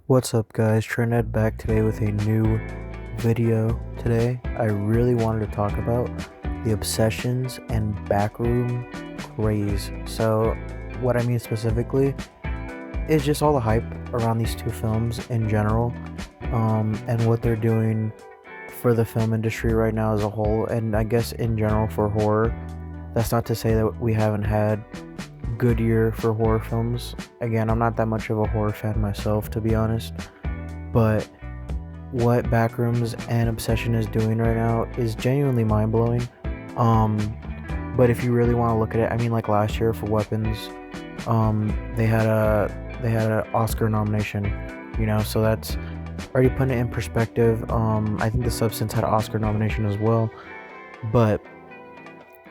What's up, guys? Trinidad back today with a new video. Today I really wanted to talk about the Obsessions and Backroom Craze. So what I mean specifically is just all the hype around these two films in general, and what they're doing for the film industry right now as a whole, and I guess in general for horror. That's not to say that we haven't had good year for horror films. Again, I'm not that much of a horror fan myself, to be honest, but what Backrooms and Obsession is doing right now is genuinely mind-blowing. Um, but if you really want to look at it, I mean, like last year for Weapons, they had a Oscar nomination, so that's already putting it in perspective. I think The Substance had an Oscar nomination as well, but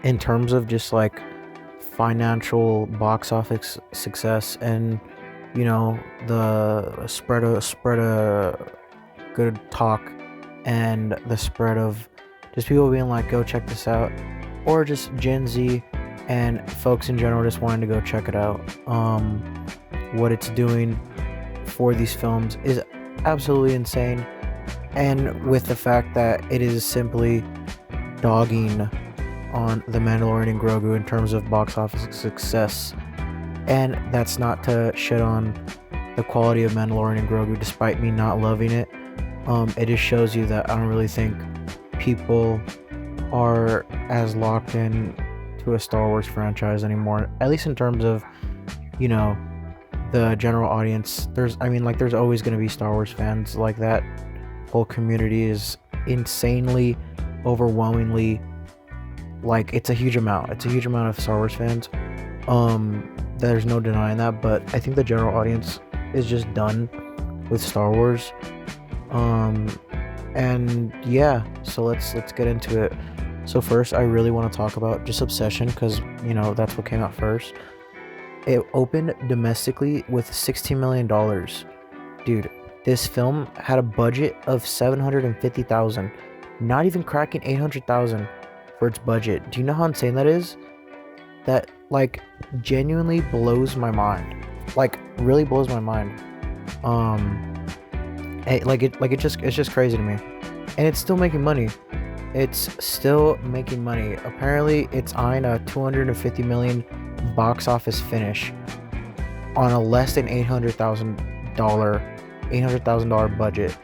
in terms of just like financial box office success and the spread of good talk and the spread of just people being like, go check this out, or just Gen Z and folks in general just wanting to go check it out. What it's doing for these films is absolutely insane, and with the fact that it is simply dogging on The Mandalorian and Grogu in terms of box office success. And that's not to shit on the quality of Mandalorian and Grogu, despite me not loving it. It just shows you that I don't really think people are as locked in to a Star Wars franchise anymore. At least in terms of, you know, the general audience. There's always going to be Star Wars fans. Like, that whole community is insanely, overwhelmingly, like, it's a huge amount of Star Wars fans. There's no denying that, but I think the general audience is just done with Star Wars. And yeah, so let's get into it. So first, I really want to talk about just Obsession, because that's what came out first. It opened domestically with $16 million. Dude, this film had a budget of $750,000, not even cracking $800,000 for its budget. Do you know how insane that is? That, like, genuinely blows my mind. Like, really blows my mind. It's just crazy to me. And it's still making money. Apparently, it's eyeing a 250 million box office finish on a less than $800,000 budget.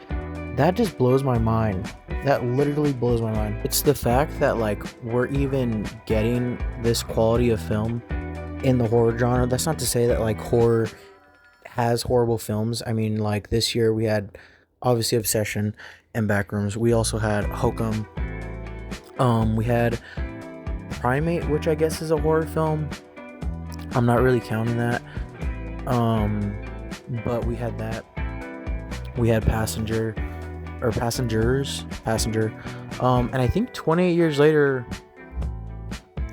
That just blows my mind. That literally blows my mind. It's the fact that, like, we're even getting this quality of film in the horror genre. That's not to say that, like, horror has horrible films. I mean, like, this year we had obviously Obsession and Backrooms. We also had Hokum. We had Primate, which I guess is a horror film. I'm not really counting that. But we had that. We had Passenger. And I think 28 Years Later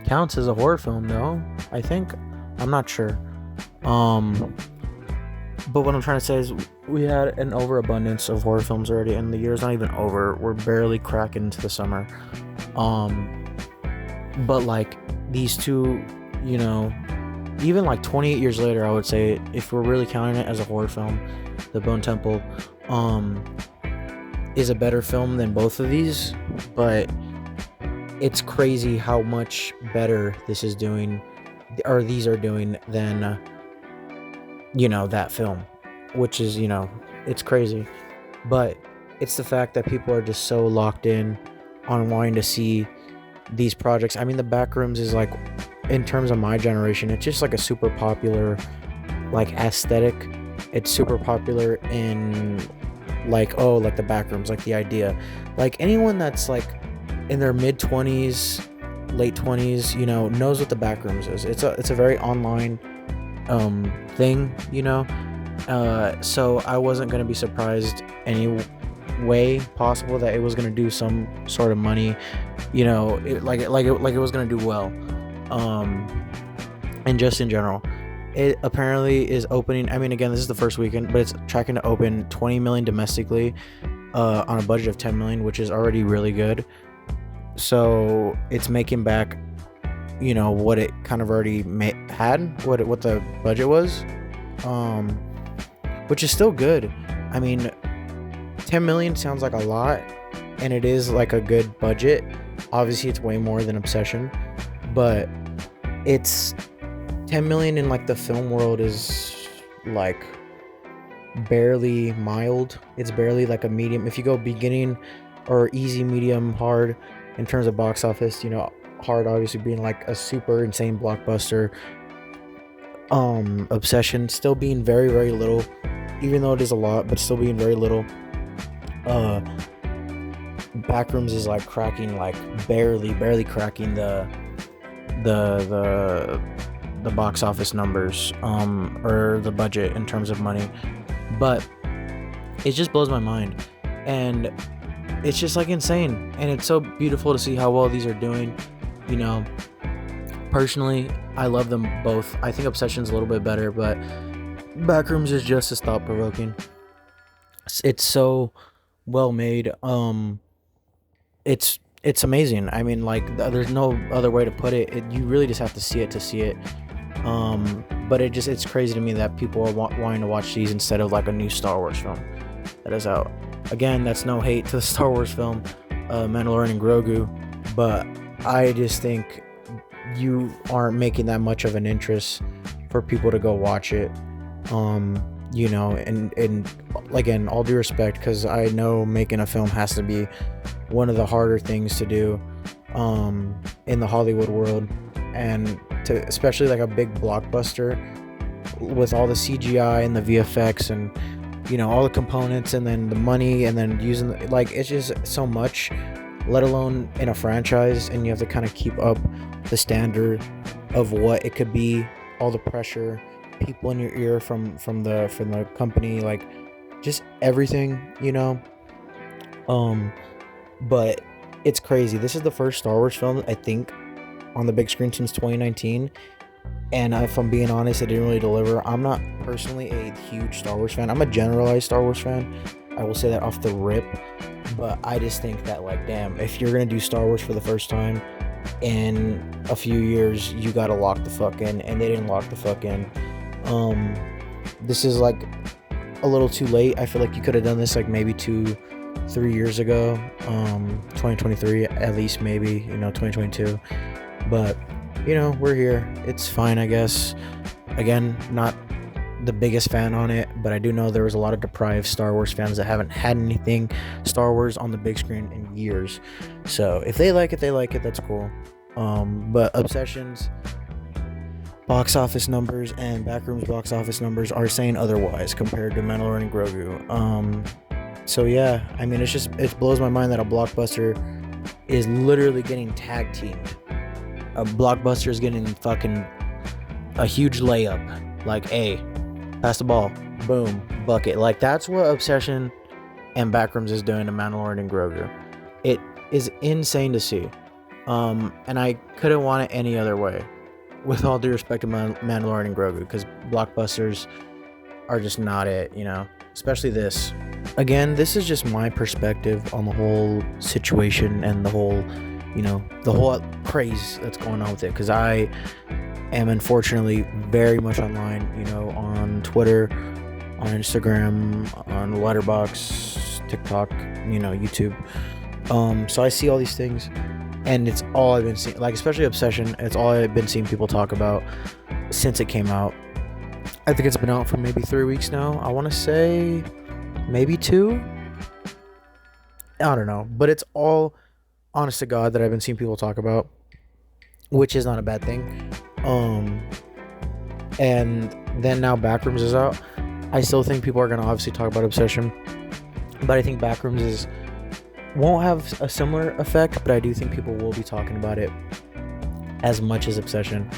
counts as a horror film, though. I think. I'm not sure. But what I'm trying to say is we had an overabundance of horror films already, and the year's not even over. We're barely cracking into the summer. But, like, these two, even like 28 Years Later, I would say, if we're really counting it as a horror film, The Bone Temple, is a better film than both of these. But it's crazy how much better these are doing than that film, which is, it's crazy. But it's the fact that people are just so locked in on wanting to see these projects. I mean, The Backrooms is, like, in terms of my generation, it's just like a super popular, like, aesthetic. It's super popular in, like, oh, like The Backrooms, like the idea, like, anyone that's, like, in their mid-20s, late 20s, knows what The Backrooms is. It's a very online thing, so I wasn't going to be surprised any way possible that it was going to do some sort of money, it was going to do well. And just in general, it apparently is opening, I mean, again, this is the first weekend, but it's tracking to open 20 million domestically, on a budget of 10 million, which is already really good. So it's making back, what it kind of already had, what the budget was, which is still good. I mean, 10 million sounds like a lot, and it is like a good budget. Obviously, it's way more than Obsession, but it's 10 million in like the film world is like barely mild. It's barely like a medium. If you go beginning or easy, medium, hard in terms of box office, you know, hard obviously being like a super insane blockbuster. Obsession still being very, very little, even though it is a lot, but still being very little. Backrooms is like cracking, like barely cracking the box office numbers, or the budget in terms of money. But it just blows my mind, and it's just like insane, and it's so beautiful to see how well these are doing. You know, personally, I love them both. I think Obsession's a little bit better, but Backrooms is just as thought-provoking. It's so well made. It's amazing. I mean, like, there's no other way to put it. You really just have to see it to see it. But it's crazy to me that people are wanting to watch these instead of like a new Star Wars film that is out. Again, that's no hate to the Star Wars film, Mandalorian and Grogu, but I just think you aren't making that much of an interest for people to go watch it. You know, and again, all due respect, because I know making a film has to be one of the harder things to do in the Hollywood world, and to especially like a big blockbuster with all the CGI and the VFX and, you know, all the components, and then the money, and then using, like, it's just so much, let alone in a franchise, and you have to kind of keep up the standard of what it could be, all the pressure, people in your ear from the company, like just everything, you know. But it's crazy. This is the first Star Wars film, I think, on the big screen since 2019, and if I'm being honest, it didn't really deliver. I'm not personally a huge Star Wars fan. I'm a generalized Star Wars fan, I will say that off the rip, but I just think that, like, damn, if you're gonna do Star Wars for the first time in a few years, you gotta lock the fuck in, and they didn't lock the fuck in. This is like a little too late. I feel like you could have done this like maybe 2-3 years ago, 2023 at least, maybe, you know, 2022, but, you know, we're here. It's fine, I guess. Again, not the biggest fan on it, but I do know there was a lot of deprived Star Wars fans that haven't had anything Star Wars on the big screen in years, so if they like it, that's cool. But Obsession's box office numbers and Backrooms box office numbers are saying otherwise compared to Mandalorian and Grogu. So yeah, I mean, it blows my mind that a blockbuster is literally getting tag teamed. A blockbuster is getting fucking a huge layup, like, hey, pass the ball, boom, bucket. Like, that's what Obsession and Backrooms is doing to Mandalorian and Grogu. It is insane to see, and I couldn't want it any other way, with all due respect to Mandalorian and Grogu, because blockbusters are just not it, you know, especially this. Again, this is just my perspective on the whole situation and the whole, you know, the whole craze that's going on with it, because I am unfortunately very much online, you know, on Twitter, on Instagram, on Letterboxd, TikTok, you know, YouTube. So I see all these things, and it's all I've been seeing, like, especially Obsession, it's all I've been seeing people talk about since it came out. I think it's been out for maybe 3 weeks now. I want to say maybe 2. I don't know, but it's all, honest to God, that I've been seeing people talk about, which is not a bad thing. And then now Backrooms is out. I still think people are going to obviously talk about Obsession, but I think Backrooms won't have a similar effect, but I do think people will be talking about it as much as Obsession.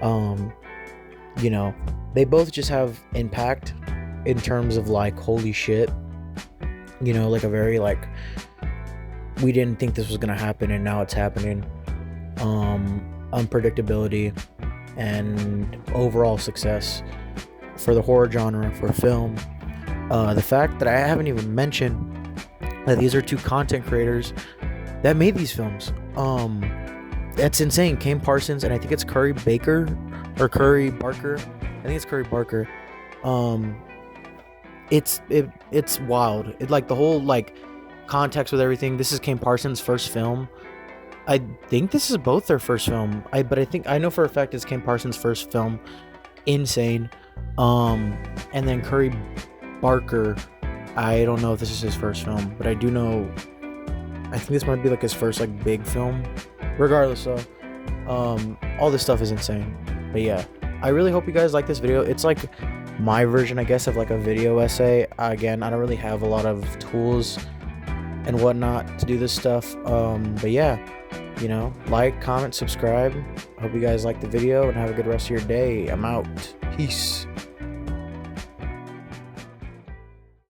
You know, they both just have impact in terms of, like, holy shit, you know, like a very, like, we didn't think this was gonna happen and now it's happening. Unpredictability and overall success for the horror genre, for film. The fact that I haven't even mentioned that these are 2 content creators that made these films. That's insane. Kane Parsons, and I think it's Curry Barker. I think it's Curry Barker. it's wild. It like the whole like context with everything. This is Kane Parsons' first film. I think this is both their first film. But I know for a fact it's Kane Parsons' first film. Insane. And then Curry Barker, I don't know if this is his first film, but I do know I think this might be like his first like big film. Regardless though, all this stuff is insane. But yeah, I really hope you guys like this video. It's like my version, I guess, of like a video essay. Again, I don't really have a lot of tools and whatnot to do this stuff. But yeah, you know, like, comment, subscribe. I hope you guys like the video and have a good rest of your day. I'm out. Peace.